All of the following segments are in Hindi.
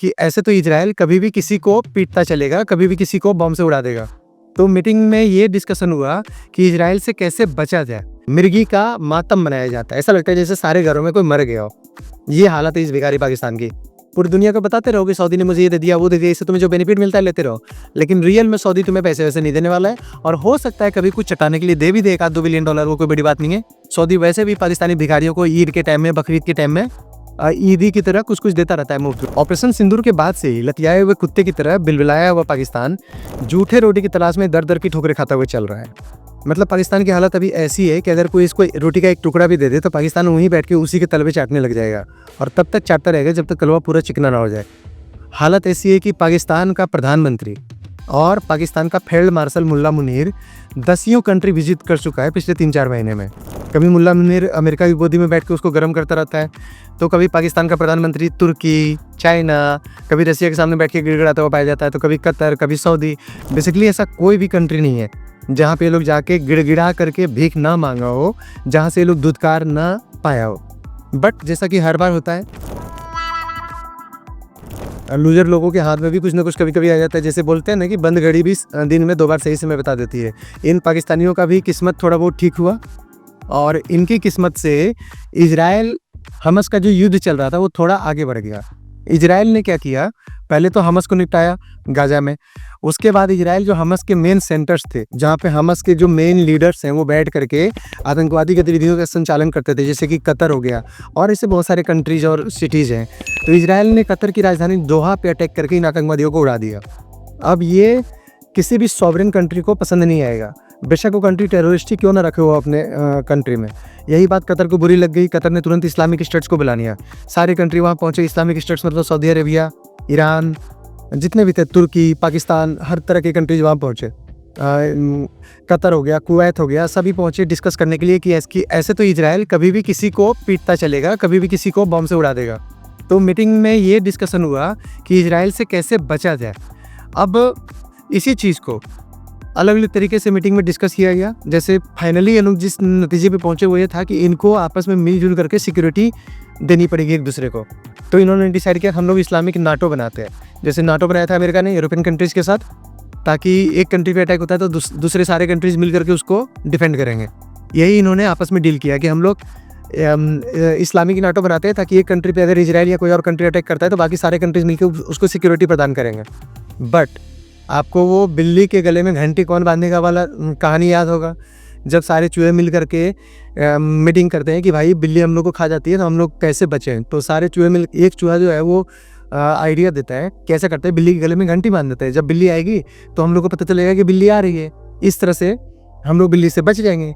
कि ऐसे तो इजराइल कभी भी किसी को पीटता चलेगा, कभी भी किसी को बम से उड़ा देगा। तो मीटिंग में ये डिस्कशन हुआ कि इजराइल से कैसे बचा जाए। मिर्गी का मातम मनाया जाता है, ऐसा लगता है जैसे सारे घरों में कोई मर गया हो। ये हालत है इस भिखारी पाकिस्तान की। पूरी दुनिया को बताते रहो कि सऊदी ने मुझे ये दे दिया, वो दे दिया, इससे तुम्हें जो बेनिफिट मिलता है लेते रहो, लेकिन रियल में सऊदी तुम्हें पैसे वैसे नहीं देने वाला है। और हो सकता है कभी कुछ चटाने के लिए दे भी दे $1-2 बिलियन, वो कोई बड़ी बात नहीं है। सऊदी वैसे भी पाकिस्तानी भिखारियों को ईद के टाइम में, बकरीद के टाइम में ईदी की तरह कुछ कुछ देता रहता है मुफ्त। ऑपरेशन सिंदूर के बाद से ही लतियाए हुए कुत्ते की तरह बिलबिलाया हुआ पाकिस्तान झूठे रोटी की तलाश में दर दर की ठोकरें खाता हुआ चल रहा है। मतलब पाकिस्तान की हालत अभी ऐसी है कि अगर कोई इसको रोटी का एक टुकड़ा भी दे दे तो पाकिस्तान वहीं बैठ के उसी के तलवे चाटने लग जाएगा, और तब तक चाटता रहेगा जब तक कलवा पूरा चिकना ना हो जाए। हालत ऐसी है कि पाकिस्तान का प्रधानमंत्री और पाकिस्तान का फील्ड मार्शल मुल्ला मुनीर 10 कंट्री विजिट कर चुका है पिछले 3-4 महीने में। कभी मुल्ला मुनीर अमेरिका की गोदी में बैठ के उसको गर्म करता रहता है, तो कभी पाकिस्तान का प्रधानमंत्री तुर्की, चाइना, कभी रसिया के सामने बैठ के गिड़गिड़ाता हुआ पाया जाता है, तो कभी कतर, कभी सऊदी। बेसिकली ऐसा कोई भी कंट्री नहीं है जहाँ पे लोग जाके गिड़गिड़ा करके भीख ना मांगा हो, जहाँ से लोग धुतकार ना पाया हो। बट जैसा कि हर बार होता है, लूजर लोगों के हाथ में भी कुछ ना कुछ कभी कभी आ जाता है। जैसे बोलते हैं ना कि बंद घड़ी भी दिन में 2 बार सही समय बता देती है। इन पाकिस्तानियों का भी किस्मत थोड़ा बहुत ठीक हुआ, और इनकी किस्मत से इजराइल हमस का जो युद्ध चल रहा था वो थोड़ा आगे बढ़ गया। इजराइल ने क्या किया, पहले तो हमस को निपटाया गाजा में। उसके बाद इजराइल जो हमस के मेन सेंटर्स थे, जहाँ पे हमस के जो मेन लीडर्स हैं वो बैठ करके आतंकवादी गतिविधियों का संचालन करते थे, जैसे कि कतर हो गया और ऐसे बहुत सारे कंट्रीज और सिटीज़ हैं। तो इजराइल ने कतर की राजधानी दोहा पे अटैक करके इन आतंकवादियों को उड़ा दिया। अब ये किसी भी सॉवरेन कंट्री को पसंद नहीं आएगा, बेशक वो कंट्री टेररिस्ट ही क्यों ना रखे हो अपने कंट्री में। यही बात कतर को बुरी लग गई। कतर ने तुरंत इस्लामिक स्टेट्स को बुला लिया। सारे कंट्री वहाँ पहुँचे। इस्लामिक स्टेट्स मतलब सऊदी अरेबिया, ईरान, जितने भी थे, तुर्की, पाकिस्तान, हर तरह के कंट्रीज वहाँ पहुँचे। कतर हो गया, कुवैत हो गया, सभी पहुँचे डिस्कस करने के लिए कि ऐसे तो इजराइल कभी भी किसी को पीटता चलेगा, कभी भी किसी को बम से उड़ा देगा। तो मीटिंग में ये डिस्कशन हुआ कि इजराइल से कैसे बचा जाए। अब इसी चीज़ को अलग अलग तरीके से मीटिंग में डिस्कस किया गया। जैसे फाइनली ये लोग जिस नतीजे पे पहुंचे वो ये था कि इनको आपस में मिलजुल करके सिक्योरिटी देनी पड़ेगी एक दूसरे को। तो इन्होंने डिसाइड किया हम लोग इस्लामिक नाटो बनाते हैं, जैसे नाटो बनाया था अमेरिका ने यूरोपियन कंट्रीज़ के साथ, ताकि एक कंट्री पे अटैक होता है तो दूसरे सारे कंट्रीज़ मिल करके उसको डिफेंड करेंगे। यही इन्होंने आपस में डील किया कि हम लोग इस्लामिक नाटो बनाते हैं, ताकि एक कंट्री पे अगर इजराइल या कोई और कंट्री अटैक करता है तो बाकी सारे कंट्रीज़ मिलकर उसको सिक्योरिटी प्रदान करेंगे। बट आपको वो बिल्ली के गले में घंटी कौन बांधेगा वाला कहानी याद होगा, जब सारे चूहे मिल करके मीटिंग करते हैं कि भाई बिल्ली हम लोग को खा जाती है तो हम लोग कैसे बचें। तो सारे चूहे मिल, एक चूहा जो है वो आइडिया देता है, कैसे करते हैं, बिल्ली के गले में घंटी बांध देते हैं। जब बिल्ली आएगी तो हम लोग को पता चलेगा कि बिल्ली आ रही है, इस तरह से हम लोग बिल्ली से बच जाएंगे।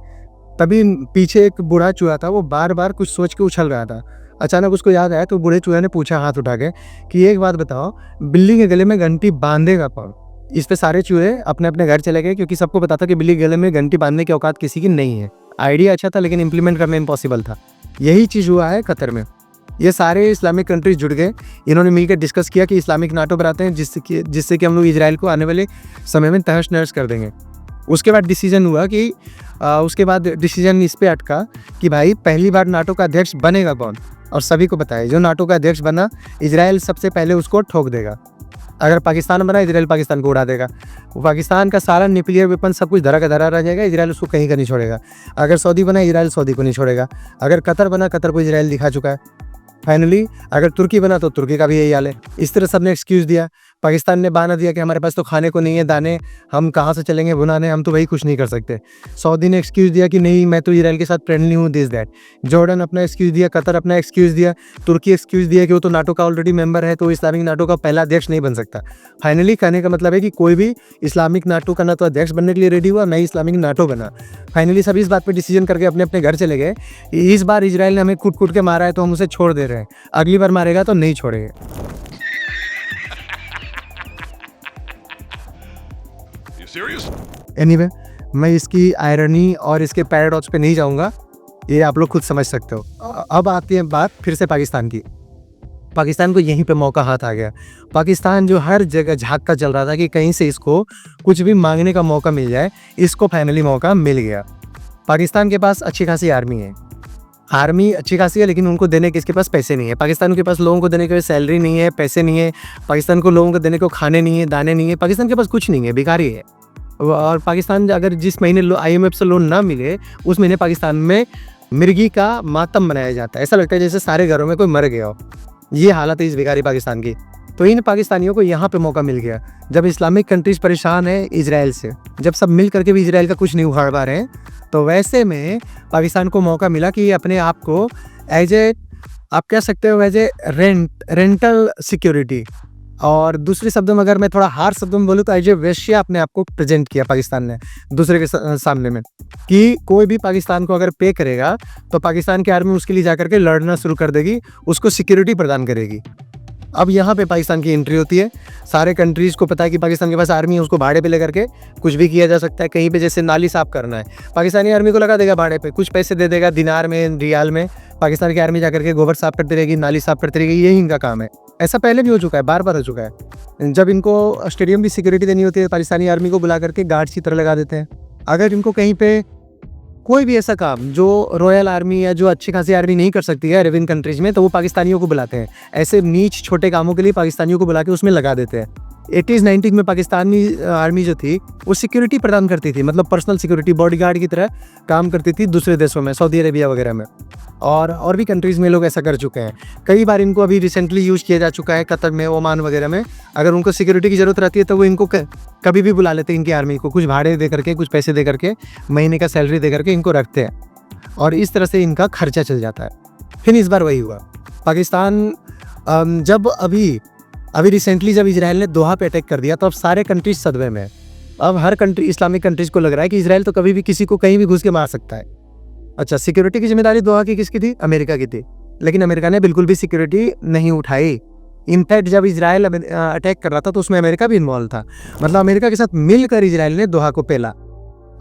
तभी पीछे एक बूढ़ा चूहा था, वो बार बार कुछ सोच के उछल रहा था। अचानक उसको याद आया तो बूढ़े चूहे ने पूछा हाथ उठा के कि एक बात बताओ, बिल्ली के गले में घंटी बांधेगा कौन। इस पे सारे चूहे अपने अपने घर चले गए, क्योंकि सबको पता था कि बिल्ली के गले में घंटी बांधने की औकात किसी की नहीं है। आइडिया अच्छा था लेकिन इम्प्लीमेंट करना इम्पॉसिबल था। यही चीज़ हुआ है कतर में। ये सारे इस्लामिक कंट्रीज जुड़ गए, इन्होंने मिलकर डिस्कस किया कि इस्लामिक नाटो बनाते हैं जिससे कि हम लोग इजराइल को आने वाले समय में तहस नहस कर देंगे। उसके बाद डिसीजन हुआ कि उसके बाद डिसीजन इस पे अटका कि भाई पहली बार नाटो का अध्यक्ष बनेगा कौन, और सभी को पता है जो नाटो का अध्यक्ष बना इजराइल सबसे पहले उसको ठोक देगा। अगर पाकिस्तान बना, इजराइल पाकिस्तान को उड़ा देगा। वो पाकिस्तान का सारा न्यूक्लियर वेपन सब कुछ धरा का धरा रह जाएगा, इजराइल उसको कहीं का नहीं छोड़ेगा। अगर सऊदी बना, इजराइल सऊदी को नहीं छोड़ेगा। अगर कतर बना, कतर को इजराइल दिखा चुका है। फाइनली अगर तुर्की बना तो तुर्की का भी यही हाल है। इस तरह सबने एक्सक्यूज़ दिया। पाकिस्तान ने बहाना दिया कि हमारे पास तो खाने को नहीं है दाने, हम कहाँ से चलेंगे बुनाने, हम तो वही कुछ नहीं कर सकते। सऊदी ने एक्सक्यूज़ दिया कि नहीं मैं तो इजराइल के साथ फ्रेंडली हूँ, दिस दैट। जॉर्डन अपना एक्सक्यूज़ दिया, कतर अपना एक्सक्यूज़ दिया, तुर्की एक्सक्यूज़ दिया कि वो तो नाटो का ऑलरेडी मेंबर है, तो इस्लामिक नाटो का पहला अध्यक्ष नहीं बन सकता। फाइनली कहने का मतलब है कि कोई भी इस्लामिक नाटो का ना तो अध्यक्ष बनने के लिए रेडी हुआ, ना ही इस्लामिक नाटो बना। फाइनली सभी इस बात पर डिसीजन करके अपने अपने घर चले गए। इस बार इजराइल ने हमें कूट कूट के मारा है तो हम उसे छोड़ दे रहे हैं, अगली बार मारेगा तो नहीं छोड़ेंगे। एनीवे, मैं इसकी आयरनी और इसके पैराडॉक्स पे नहीं जाऊंगा, ये आप लोग खुद समझ सकते हो। अब आती है बात फिर से पाकिस्तान की। पाकिस्तान को यहीं पे मौका हाथ आ गया। पाकिस्तान जो हर जगह झांकता चल रहा था कि कहीं से इसको कुछ भी मांगने का मौका मिल जाए, इसको फाइनली मौका मिल गया। पाकिस्तान के पास अच्छी खासी आर्मी है, आर्मी अच्छी खासी है, लेकिन उनको देने के इसके पास पैसे नहीं है। पाकिस्तान के पास लोगों को देने के सैलरी नहीं है, पैसे नहीं है। पाकिस्तान को लोगों को देने को खाने नहीं है, दाने नहीं है। पाकिस्तान के पास कुछ नहीं है, भिखारी है। और पाकिस्तान अगर जिस महीने IMF से लोन ना मिले, उस महीने पाकिस्तान में मिर्गी का मातम मनाया जाता है। ऐसा लगता है जैसे सारे घरों में कोई मर गया हो। ये हालत है इस भिखारी पाकिस्तान की। तो इन पाकिस्तानियों को यहाँ पे मौका मिल गया, जब इस्लामिक कंट्रीज परेशान है इजराइल से, जब सब मिल करके भी इजराइल का कुछ नहीं उखाड़ पा रहे हैं, तो वैसे में पाकिस्तान को मौका मिला कि अपने आप को एज ए, आप कह सकते हो एज ए रेंटल सिक्योरिटी, और दूसरे शब्दों में अगर मैं थोड़ा हार्श शब्दों में बोलूँ तो एज ए वेश्या अपने आप को प्रेजेंट किया पाकिस्तान ने दूसरे के सामने में, कि कोई भी पाकिस्तान को अगर पे करेगा तो पाकिस्तान की आर्मी उसके लिए जाकर के लड़ना शुरू कर देगी, उसको सिक्योरिटी प्रदान करेगी। अब यहाँ पे पाकिस्तान की एंट्री होती है। सारे कंट्रीज़ को पता है कि पाकिस्तान के पास आर्मी है, उसको भाड़े पे लेकर के कुछ भी किया जा सकता है। कहीं पे जैसे नाली साफ करना है, पाकिस्तानी आर्मी को लगा देगा भाड़े पे, कुछ पैसे दे देगा दिनार में, रियाल में। पाकिस्तान की आर्मी जाकर के गोबर साफ करती रहेगी, नाली साफ करती रहेगी, यही इनका काम है। ऐसा पहले भी हो चुका है, बार बार हो चुका है। जब इनको स्टेडियम भी सिक्योरिटी देनी होती है, पाकिस्तानी आर्मी को बुला करके गार्ड्स की तरह लगा देते हैं। अगर इनको कहीं पे कोई भी ऐसा काम जो रॉयल आर्मी या जो अच्छी खासी आर्मी नहीं कर सकती है अरेबियन कंट्रीज में, तो वो पाकिस्तानियों को बुलाते हैं। ऐसे नीच छोटे कामों के लिए पाकिस्तानियों को बुला के उसमें लगा देते हैं। 80s-90s में पाकिस्तानी आर्मी जो थी वो सिक्योरिटी प्रदान करती थी, मतलब पर्सनल सिक्योरिटी, बॉडीगार्ड की तरह काम करती थी दूसरे देशों में, सऊदी अरेबिया वगैरह में, और भी कंट्रीज़ में लोग ऐसा कर चुके हैं। कई बार इनको अभी रिसेंटली यूज़ किया जा चुका है, कतर में, ओमान वगैरह में। अगर उनको सिक्योरिटी की ज़रूरत रहती है तो वो इनको कभी भी बुला लेते हैं, इनकी आर्मी को कुछ भाड़े दे करके, कुछ पैसे दे करके, महीने का सैलरी दे करके इनको रखते हैं, और इस तरह से इनका खर्चा चल जाता है। फिर इस बार वही हुआ। पाकिस्तान जब अभी रिसेंटली जब इजराइल ने दोहा पे अटैक कर दिया, तो अब सारे कंट्रीज सदमे में। अब हर कंट्री, इस्लामिक कंट्रीज को लग रहा है कि इजराइल तो कभी भी किसी को कहीं भी घुस के मार सकता है। अच्छा, सिक्योरिटी की जिम्मेदारी दोहा की किसकी थी? अमेरिका की थी। लेकिन अमेरिका ने बिल्कुल भी सिक्योरिटी नहीं उठाई। इनफैक्ट जब इजराइल अटैक कर रहा था तो उसमें अमेरिका भी इन्वॉल्व था। मतलब अमेरिका के साथ मिलकर इजराइल ने दोहा को पेला,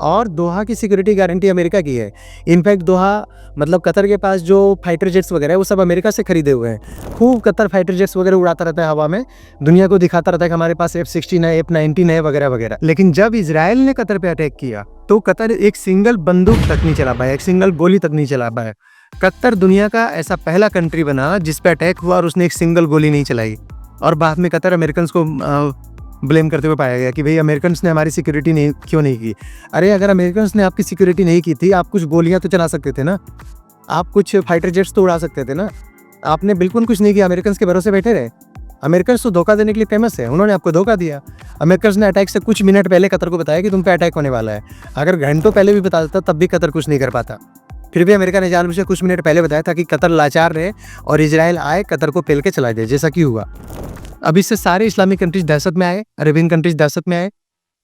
और दोहा की सिक्योरिटी गारंटी अमेरिका की है। इनफैक्ट दोहा, मतलब कतर के पास जो फाइटर जेट्स वगैरह है वो सब अमेरिका से खरीदे हुए हैं। खूब कतर फाइटर जेट्स वगैरह उड़ाता रहता है हवा में, दुनिया को दिखाता रहता है कि हमारे पास F-16 है, F-19 है वगैरह वगैरह। लेकिन जब इजराइल ने कतर पे अटैक किया तो कतर एक सिंगल बंदूक तक नहीं चला पाया, एक सिंगल गोली तक नहीं चला पाया। कतर दुनिया का ऐसा पहला कंट्री बना जिस पे अटैक हुआ और उसने एक सिंगल गोली नहीं चलाई, और बाद में कतर अमेरिकन को ब्लेम करते हुए पाया गया कि भाई अमेरिकन ने हमारी सिक्योरिटी नहीं क्यों नहीं की। अरे अगर अमेरिकन ने आपकी सिक्योरिटी नहीं की थी, आप कुछ गोलियां तो चला सकते थे ना, आप कुछ फाइटर जेट्स तो उड़ा सकते थे ना। आपने बिल्कुल कुछ नहीं किया, अमेरिकन के भरोसे बैठे रहे। अमेरिकन तो धोखा देने के लिए फेमस है, उन्होंने आपको धोखा दिया। अमेरिकन ने अटैक से कुछ मिनट पहले कतर को बताया कि तुम पे अटैक होने वाला है। अगर घंटों पहले भी बता देता तब भी कतर कुछ नहीं कर पाता। फिर भी अमेरिका ने जानबूझ के कुछ मिनट पहले बताया ताकि कतर लाचार रहे और इजराइल आए कतर को पेल के चला दे, जैसा कि हुआ। अब इससे सारे इस्लामिक कंट्रीज दहशत में आए, अरेबियन कंट्रीज दहशत में आए,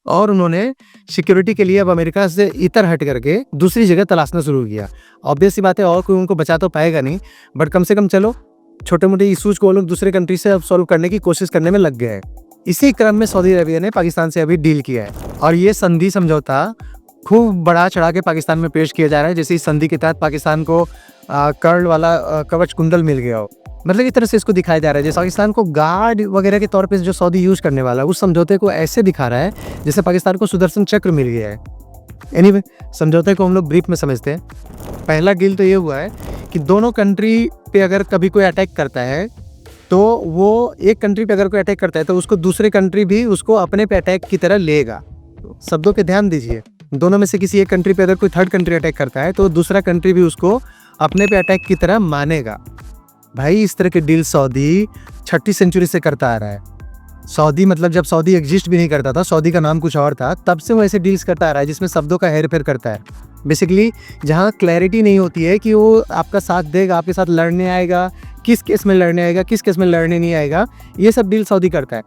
और उन्होंने सिक्योरिटी के लिए अब अमेरिका से इतर हट करके दूसरी जगह तलाशना शुरू किया। ऑब्वियस सी बात है, और कोई उनको बचा तो पाएगा नहीं, बट कम से कम चलो छोटे मोटे इशूज को लोग दूसरे कंट्री से अब सॉल्व करने की कोशिश करने में लग गए हैं। इसी क्रम में सऊदी अरेबिया ने पाकिस्तान से अभी डील किया है, और ये संधि समझौता खूब बढ़ा चढ़ा के पाकिस्तान में पेश किया जा रहा है, जैसे इस संधि के तहत पाकिस्तान को कर्ल वाला कवच कुंडल मिल गया हो। मतलब इस तरह से इसको दिखाया जा रहा है जैसे पाकिस्तान को गार्ड वगैरह के तौर पे जो सऊदी यूज़ करने वाला है, उस समझौते को ऐसे दिखा रहा है जैसे पाकिस्तान को सुदर्शन चक्र मिल गया है। एनीवे, समझौते को हम लोग ब्रीफ में समझते हैं। पहला डील तो ये हुआ है कि दोनों कंट्री पे अगर कभी कोई अटैक करता है, तो वो एक कंट्री पे अगर कोई अटैक करता है तो उसको दूसरे कंट्री भी उसको अपने पे अटैक की तरह लेगा। शब्दों पे ध्यान दीजिए, दोनों में से किसी एक कंट्री पे अगर कोई थर्ड कंट्री अटैक करता है तो दूसरा कंट्री भी उसको अपने पे अटैक की तरह मानेगा। भाई इस तरह के डील सऊदी 6वीं सेंचुरी से करता आ रहा है। सऊदी, मतलब जब सऊदी एग्जिस्ट भी नहीं करता था, सऊदी का नाम कुछ और था, तब से वो ऐसे डील्स करता आ रहा है जिसमें शब्दों का हेर फेर करता है। बेसिकली जहाँ क्लैरिटी नहीं होती है कि वो आपका साथ देगा, आपके साथ लड़ने आएगा, किस केस में लड़ने आएगा, किस केस में लड़ने नहीं आएगा, ये सब डील सऊदी करता है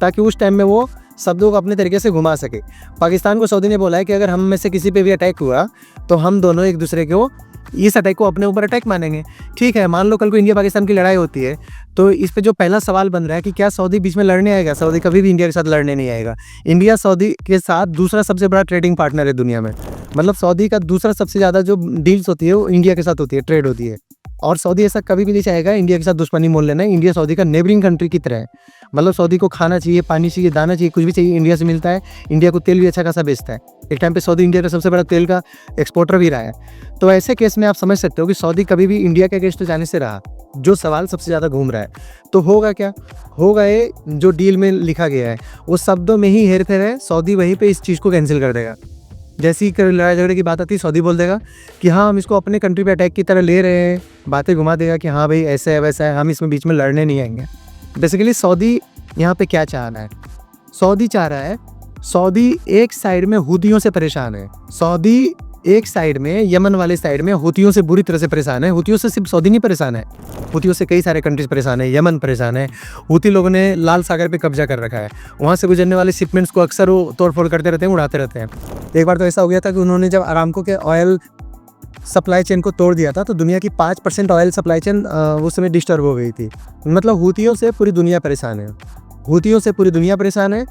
ताकि उस टाइम में वो शब्दों को अपने तरीके से घुमा सके। पाकिस्तान को सऊदी ने बोला है कि अगर हम में से किसी पे भी अटैक हुआ तो हम दोनों एक दूसरे को इस अटैक को अपने ऊपर अटैक मानेंगे। ठीक है, मान लो कल को इंडिया पाकिस्तान की लड़ाई होती है, तो इस पे जो पहला सवाल बन रहा है कि क्या सऊदी बीच में लड़ने आएगा? सऊदी कभी भी इंडिया के साथ लड़ने नहीं आएगा। इंडिया सऊदी के साथ दूसरा सबसे बड़ा ट्रेडिंग पार्टनर है दुनिया में। मतलब सऊदी का दूसरा सबसे ज़्यादा जो डील्स होती है वो इंडिया के साथ होती है, ट्रेड होती है। और सऊदी ऐसा कभी भी नहीं चाहेगा इंडिया के साथ दुश्मनी मोल लेना है। इंडिया सऊदी का नेबरिंग कंट्री की तरह है, मतलब सऊदी को खाना चाहिए, पानी चाहिए, दाना चाहिए, कुछ भी चाहिए इंडिया से मिलता है। इंडिया को तेल भी अच्छा खासा बेचता है, एक टाइम पे सऊदी इंडिया का सबसे बड़ा तेल का एक्सपोर्टर भी रहा है। तो ऐसे केस में आप समझ सकते हो कि सऊदी कभी भी इंडिया के अगेंस्ट तो जाने से रहा। जो सवाल सबसे ज़्यादा घूम रहा है तो होगा क्या, होगा ये जो डील में लिखा गया है वो शब्दों में ही हेर फेर है। सऊदी वहीं पे इस चीज़ को कैंसिल कर देगा। जैसी लड़ाई झगड़े की बात आती है सऊदी बोल देगा कि हाँ हम इसको अपने कंट्री पे अटैक की तरह ले रहे हैं, बातें घुमा देगा कि हाँ भाई ऐसा है वैसा है, हम इसमें बीच में लड़ने नहीं आएंगे। बेसिकली सऊदी यहाँ पे क्या चाह रहा है, सऊदी चाह रहा है, सऊदी एक साइड में हुतियों से परेशान है, सऊदी एक साइड में यमन वाले साइड में हुतियों से बुरी तरह से परेशान है। हुतियों से सिर्फ सऊदी नहीं परेशान है, हुतियों से कई सारे कंट्रीज परेशान है, यमन परेशान है। हुती लोगों ने लाल सागर पे कब्जा कर रखा है, वहाँ से गुजरने वाले शिपमेंट्स को अक्सर वो तोड़फोड़ करते रहते हैं, उड़ाते रहते हैं। एक बार तो ऐसा हो गया था कि उन्होंने जब अरामको के ऑयल सप्लाई चेन को तोड़ दिया था तो दुनिया की 5% ऑयल सप्लाई चेन उस समय डिस्टर्ब हो गई थी। मतलब हुतियों से पूरी दुनिया परेशान है, हुतियों से पूरी दुनिया परेशान है।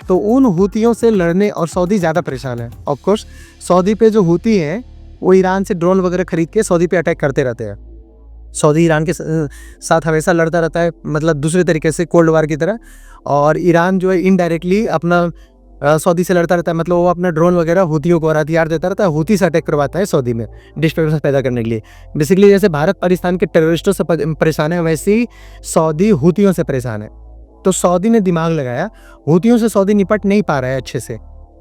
तो उन हुतियों से लड़ने और सऊदी ज़्यादा परेशान है। ऑफ कोर्स सऊदी पे जो हुती हैं वो ईरान से ड्रोन वगैरह खरीद के सऊदी पे अटैक करते रहते हैं। सऊदी ईरान के साथ हमेशा लड़ता रहता है, मतलब दूसरे तरीके से कोल्ड वार की तरह। और ईरान जो है इनडायरेक्टली अपना सऊदी से लड़ता रहता है, मतलब वो अपना ड्रोन वगैरह हुतियों को और हथियार देता रहता है, हुती से अटैक करवाता है सऊदी में डिस्टर्बेंस पैदा करने के लिए। बेसिकली जैसे भारत पाकिस्तान के टेररिस्टों से परेशान है वैसे ही सऊदी हुतियों से परेशान है। तो सऊदी ने दिमाग लगाया, हुतियों से सऊदी निपट नहीं पा रहा है अच्छे से,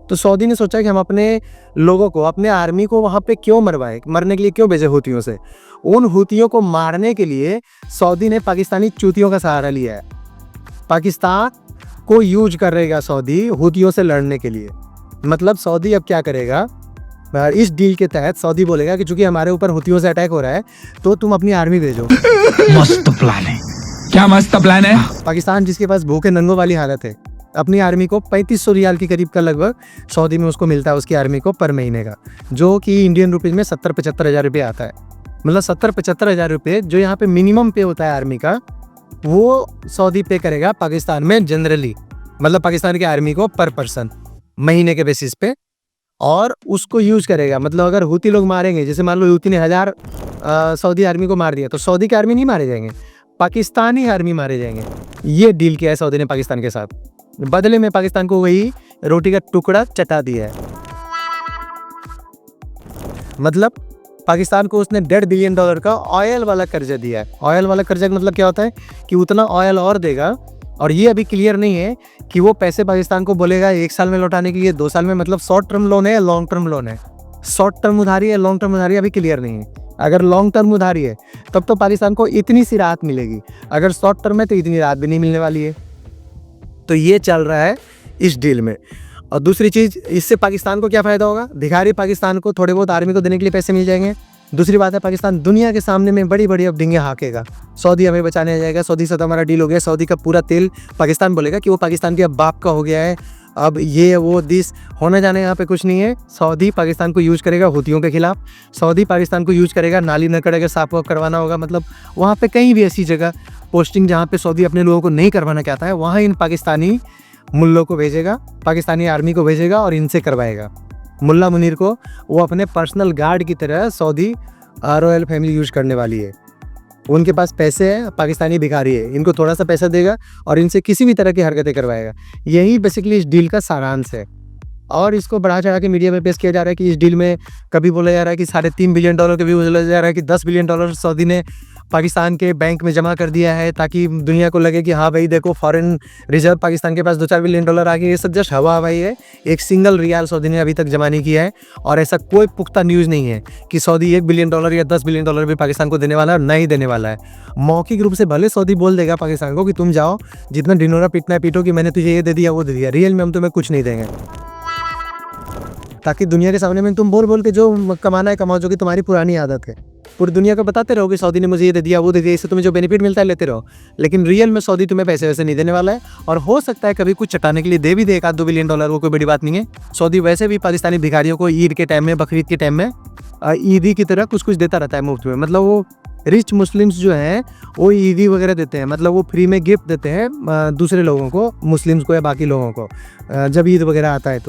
तो सऊदी ने सोचा कि हम अपने लोगों को, अपने आर्मी को वहाँ पे क्यों मरवाएं, मरने के लिए क्यों भेजे हुतियों से। उन हुतियों को मारने के लिए सऊदी ने पाकिस्तानी चूतियों का सहारा लिया है। पाकिस्तान को यूज करेगा सऊदी हुतियों से लड़ने के लिए। मतलब सऊदी अब क्या करेगा, इस डील के तहत सऊदी बोलेगा कि चूंकि हमारे ऊपर हुतियों से अटैक हो रहा है तो तुम अपनी आर्मी भेजो। मस्त प्लान है, क्या मस्त प्लान है। पाकिस्तान जिसके पास भूखे नंगों वाली हालत है, अपनी आर्मी को 3500 रियाल के करीब का लगभग सऊदी में उसको मिलता है उसकी आर्मी को पर महीने का, जो कि इंडियन रुपीज़ में 70-75 हज़ार रुपये आता है। मतलब 70-75 हज़ार रुपये जो यहाँ पे मिनिमम पे होता है आर्मी का, वो सऊदी पे करेगा पाकिस्तान में जनरली, मतलब पाकिस्तान की आर्मी को पर पर्सन महीने के बेसिस पे, और उसको यूज करेगा। मतलब अगर हुती लोग मारेंगे, जैसे मान लो हुती ने 1000 सऊदी आर्मी को मार दिया तो सऊदी की आर्मी नहीं मारे जाएंगे, पाकिस्तानी आर्मी मारे जाएंगे। ये डील किया है सऊदी ने पाकिस्तान के साथ, बदले में पाकिस्तान को वही रोटी का टुकड़ा चटा दिया है। मतलब पाकिस्तान को उसने $1.5 बिलियन का ऑयल वाला कर्जा दिया है। ऑयल वाला कर्जा का मतलब क्या होता है कि उतना ऑयल और देगा, और ये अभी क्लियर नहीं है कि वो पैसे पाकिस्तान को बोलेगा 1 साल में लौटाने के लिए, 2 साल में। मतलब शॉर्ट टर्म लोन है या लॉन्ग टर्म लोन है, शॉर्ट टर्म उधारी है लॉन्ग टर्म उधारी अभी क्लियर नहीं है। अगर लॉन्ग टर्म उधारी है तब तो पाकिस्तान को इतनी सी राहत मिलेगी, अगर शॉर्ट टर्म है तो इतनी राहत भी नहीं मिलने वाली है। तो ये चल रहा है इस डील में। और दूसरी चीज़, इससे पाकिस्तान को क्या फ़ायदा होगा, भिखारी पाकिस्तान को थोड़े बहुत आर्मी को देने के लिए पैसे मिल जाएंगे। दूसरी बात है, पाकिस्तान दुनिया के सामने में बड़ी बड़ी अब डिंगे हाँकेगा, सऊदी हमें बचाने आ जाएगा, सऊदी से तो हमारा डील हो गया, सऊदी का पूरा तेल पाकिस्तान बोलेगा कि वो पाकिस्तान के अब बाप का हो गया है, अब ये वो दिस होने जाने यहाँ पे कुछ नहीं है। सऊदी पाकिस्तान को यूज करेगा हुतियों के खिलाफ, सऊदी पाकिस्तान को यूज करेगा नाली नकड़ अगर साफ वाफ करवाना होगा, मतलब वहाँ पे कहीं भी ऐसी जगह पोस्टिंग जहाँ पे सऊदी अपने लोगों को नहीं करवाना चाहता है, वहाँ इन पाकिस्तानी मुल्लों को भेजेगा, पाकिस्तानी आर्मी को भेजेगा और इनसे करवाएगा। मुल्ला मुनीर को वो अपने पर्सनल गार्ड की तरह सऊदी रॉयल फैमिली यूज करने वाली है। उनके पास पैसे हैं, पाकिस्तानी भिखारी है, इनको थोड़ा सा पैसा देगा और इनसे किसी भी तरह की हरकतें करवाएगा। यही बेसिकली इस डील का सारांश है। और इसको बढ़ा चढ़ा के मीडिया में पेश किया जा रहा है कि इस डील में कभी बोला जा रहा है कि $3.5 बिलियन कभी बोला जा रहा है कि $10 बिलियन सऊदी ने पाकिस्तान के बैंक में जमा कर दिया है, ताकि दुनिया को लगे कि हाँ भाई देखो फॉरेन रिजर्व पाकिस्तान के पास $2-4 बिलियन आ गए। ये सब जस्ट हवा हवाई है, एक सिंगल रियाल सऊदी ने अभी तक जमा नहीं किया है। और ऐसा कोई पुख्ता न्यूज़ नहीं है कि सऊदी $1 बिलियन या $10 बिलियन भी पाकिस्तान को देने वाला है, नहीं देने वाला है। मौखिक रूप से भले सऊदी बोल देगा पाकिस्तान को कि तुम जाओ जितना डिनोरा पीटना है पीटो, कि मैंने तुझे ये दे दिया वो दे दिया, रियल में हम तुम्हें कुछ नहीं देंगे, ताकि दुनिया के सामने में तुम बोल बोल के जो कमाना है कमाओ, जो कि तुम्हारी पुरानी आदत है। पूरी दुनिया को बताते रहो कि सऊदी ने मुझे ये दे दिया वो दे दिया, इससे तुम्हें जो बेनिफिट मिलता है लेते रहो, लेकिन रियल में सऊदी तुम्हें पैसे वैसे नहीं देने वाला है। और हो सकता है कभी कुछ चटाने के लिए दे भी दे $1-2 बिलियन, वो कोई बड़ी बात नहीं है। सऊदी वैसे भी पाकिस्तानी भिखारियों को ईद के टाइम में, बकरीद के टाइम में ईदी की तरह कुछ कुछ देता रहता है मुफ्त में। मतलब वो रिच मुस्लिम्स जो हैं वो ईदी वगैरह देते हैं, मतलब वो फ्री में गिफ्ट देते हैं दूसरे लोगों को, मुस्लिम्स को या बाकी लोगों को, जब ईद वगैरह आता है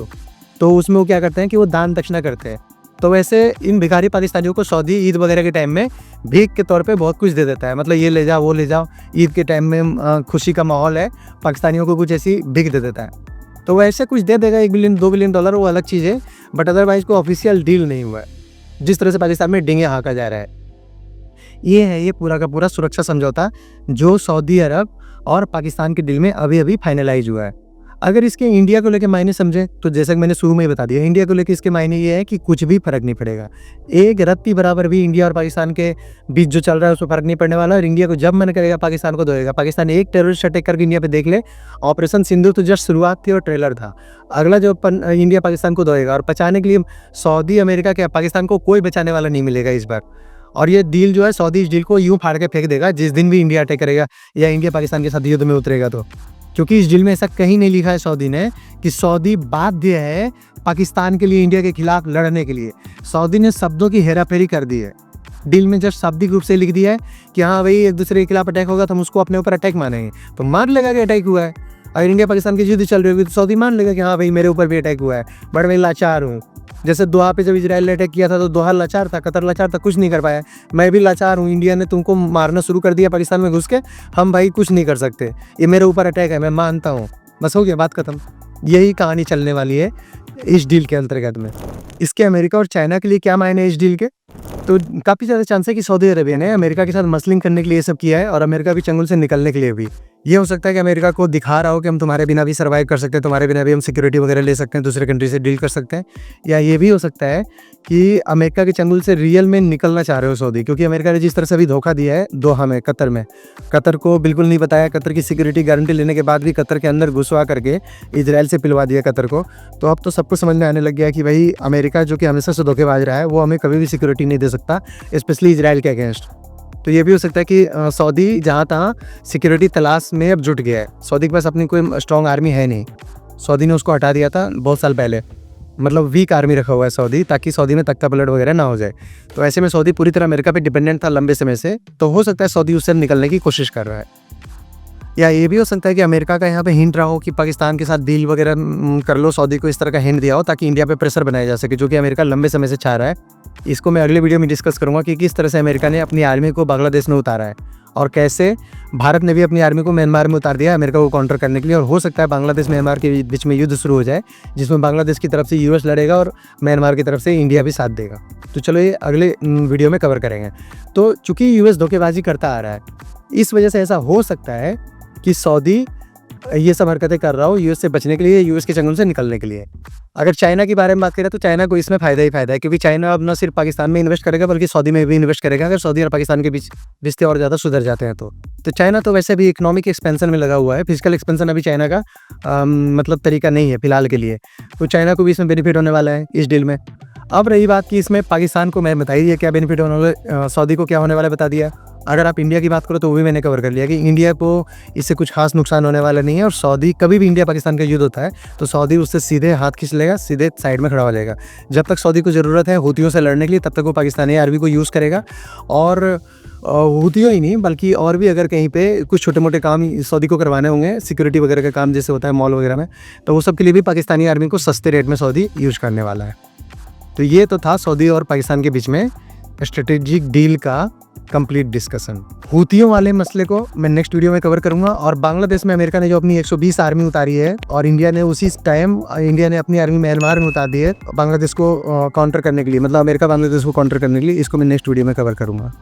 तो उसमें वो क्या करते हैं कि वो दान दक्षिणा करते हैं। तो वैसे इन भिखारी पाकिस्तानियों को सऊदी ईद वगैरह के टाइम में भीख के तौर पे बहुत कुछ दे देता है, मतलब ये ले जाओ वो ले जाओ, ईद के टाइम में खुशी का माहौल है, पाकिस्तानियों को कुछ ऐसी भीख दे देता है। तो वैसे कुछ दे देगा, $1 बिलियन 2 बिलियन वो अलग चीज़ है, बट अदरवाइज कोई ऑफिशियल डील नहीं हुआ है। जिस तरह से पाकिस्तान में डिंगे हाँका जा रहा है, ये है ये पूरा का पूरा सुरक्षा समझौता जो सऊदी अरब और पाकिस्तान के डील में अभी अभी फाइनलाइज हुआ है। अगर इसके इंडिया को लेकर मायने समझें तो जैसा कि मैंने शुरू में ही बता दिया, इंडिया को लेकर इसके मायने ये है कि कुछ भी फर्क नहीं पड़ेगा, एक रत्ती बराबर भी इंडिया और पाकिस्तान के बीच जो चल रहा है उसमें फर्क नहीं पड़ने वाला। और इंडिया को जब मन करेगा पाकिस्तान को धोएगा। पाकिस्तान एक टेररिस्ट अटैक करके इंडिया पे देख ले, ऑपरेशन सिंदूर तो जस्ट शुरुआत थी और ट्रेलर था। अगला जो इंडिया पाकिस्तान को धोएगा, और बचाने के लिए सऊदी अमेरिका क्या पाकिस्तान को कोई बचाने वाला नहीं मिलेगा इस बार। और ये डील जो है सऊदी इस डील को यूं फाड़ के फेंक देगा जिस दिन भी इंडिया अटैक करेगा या इंडिया पाकिस्तान के साथ युद्ध में उतरेगा तो, क्योंकि इस डील में ऐसा कहीं नहीं लिखा है सऊदी ने कि सऊदी बाध्य है पाकिस्तान के लिए इंडिया के खिलाफ लड़ने के लिए। सऊदी ने शब्दों की हेराफेरी कर दी है। डील में जस्ट शाब्दिक रूप से लिख दिया है कि हाँ भाई एक दूसरे के खिलाफ अटैक होगा तो हम उसको अपने ऊपर अटैक मानेंगे, तो मान लेगा कि अटैक हुआ है। अगर इंडिया पाकिस्तान की युद्ध चल रही होगी तो सऊदी मान लेगा कि हाँ भाई मेरे ऊपर भी अटैक हुआ है, बट मैं लाचार हूँ। जैसे दोहा पे जब इजराइल ने अटैक किया था तो दोहा लाचार था, कतर लाचार था, कुछ नहीं कर पाया। मैं भी लाचार हूँ, इंडिया ने तुमको मारना शुरू कर दिया पाकिस्तान में घुस के, हम भाई कुछ नहीं कर सकते, ये मेरे ऊपर अटैक है, मैं मानता हूँ, बस हो गया, बात खत्म। यही कहानी चलने वाली है इस डील के अंतर्गत में। इसके अमेरिका और चाइना के लिए क्या मायने है इस डील के, तो काफ़ी ज़्यादा चांस है कि सऊदी अरेबिया ने अमेरिका के साथ मसलिंग करने के लिए ये सब किया है, और अमेरिका भी चंगुल से निकलने के लिए भी। ये हो सकता है कि अमेरिका को दिखा रहा हो कि हम तुम्हारे बिना भी सर्वाइव कर सकते हैं, तुम्हारे बिना भी हम सिक्योरिटी वगैरह ले सकते हैं, दूसरे कंट्री से डील कर सकते हैं। या ये भी हो सकता है कि अमेरिका के चंगुल से रियल में निकलना चाह रहे हो सऊदी, क्योंकि अमेरिका ने जिस तरह से अभी धोखा दिया है दोहा में, कतर में, कतर को बिल्कुल नहीं बताया, कतर की सिक्योरिटी गारंटी लेने के बाद भी कतर के अंदर घुसवा करके इजराइल से पिलवा दिया कतर को। तो अब तो सबको समझ में आने लग गया कि भाई अमेरिका जो कि हमेशा से धोखेबाज रहा है वो हमें कभी भी सिक्योरिटी नहीं दे सकता, स्पेशली इजराइल के अगेंस्ट। तो ये भी हो सकता है कि सऊदी जहाँ तहाँ सिक्योरिटी तलाश में अब जुट गया है। सऊदी के पास अपनी कोई स्ट्रॉन्ग आर्मी है नहीं, सऊदी ने उसको हटा दिया था बहुत साल पहले, मतलब वीक आर्मी रखा हुआ है सऊदी, ताकि सऊदी में तख्ता पलट वगैरह ना हो जाए। तो ऐसे में सऊदी पूरी तरह अमेरिका पे डिपेंडेंट था लंबे समय से, तो हो सकता है सऊदी उससे निकलने की कोशिश कर रहा है। या ये भी हो सकता है कि अमेरिका का यहाँ पे हिंट रहा हो कि पाकिस्तान के साथ डील वगैरह कर लो, सऊदी को इस तरह का हिंट दिया हो ताकि इंडिया पे प्रेशर बनाया जा सके, जो कि अमेरिका लंबे समय से चाह रहा है। इसको मैं अगले वीडियो में डिस्कस करूँगा कि किस तरह से अमेरिका ने अपनी आर्मी को बांग्लादेश में उतारा है, और कैसे भारत ने भी अपनी आर्मी को म्यांमार में उतार दिया है अमेरिका को काउंटर करने के लिए। और हो सकता है बांग्लादेश म्यांमार के बीच में युद्ध शुरू हो जाए, जिसमें बांग्लादेश की तरफ से यूएस लड़ेगा और म्यांमार की तरफ से इंडिया भी साथ देगा। तो चलो ये अगले वीडियो में कवर करेंगे। तो चूँकि यूएस धोखेबाजी करता आ रहा है, इस वजह से ऐसा हो सकता है कि सऊदी ये सब हरकतें कर रहा हो यूएस से बचने के लिए, यूएस के चंगुल से निकलने के लिए। अगर चाइना के बारे में बात करें तो चाइना को इसमें फ़ायदा ही फ़ायदा है, क्योंकि चाइना अब न सिर्फ पाकिस्तान में इन्वेस्ट करेगा बल्कि सऊदी में भी इन्वेस्ट करेगा, अगर सऊदी और पाकिस्तान के बीच रिश्ते और ज़्यादा सुधर जाते हैं तो चाइना तो वैसे भी इकोनॉमिक एक्सपेंशन में लगा हुआ है। फिजिकल एक्सपेंशन अभी चाइना का मतलब तरीका नहीं है फिलहाल के लिए, तो चाइना को भी इसमें बेनिफिट होने वाला है इस डील में। अब रही बात कि इसमें पाकिस्तान को मैं बता दिया क्या बेनिफिट होने वाला, सऊदी को क्या होने वाला बता दिया। अगर आप इंडिया की बात करो तो वो भी मैंने कवर कर लिया कि इंडिया को इससे कुछ खास नुकसान होने वाला नहीं है, और सऊदी कभी भी इंडिया पाकिस्तान का युद्ध होता है तो सऊदी उससे सीधे हाथ खींच लेगा, सीधे साइड में खड़ा हो जाएगा। जब तक सऊदी को ज़रूरत है हुतियों से लड़ने के लिए, तब तक वो पाकिस्तानी आर्मी को यूज़ करेगा। और हुतियों ही नहीं बल्कि और भी अगर कहीं पे कुछ छोटे मोटे काम सऊदी को करवाने होंगे, सिक्योरिटी वगैरह का काम जैसे होता है मॉल वगैरह में, तो वो सब के लिए भी पाकिस्तानी आर्मी को सस्ते रेट में सऊदी यूज़ करने वाला है। तो ये तो था सऊदी और पाकिस्तान के बीच में स्ट्रेटेजिक डील का कंप्लीट डिस्कशन। हुतियों वाले मसले को मैं नेक्स्ट वीडियो में कवर करूंगा। और बांग्लादेश में अमेरिका ने जो अपनी 120 आर्मी उतारी है, और इंडिया ने उसी टाइम इंडिया ने अपनी आर्मी म्यांमार में उतार दी है बांग्लादेश को काउंटर करने के लिए, मतलब अमेरिका बांग्लादेश को काउंटर करने के लिए, इसको मैं नेक्स्ट वीडियो में कवर करूंगा।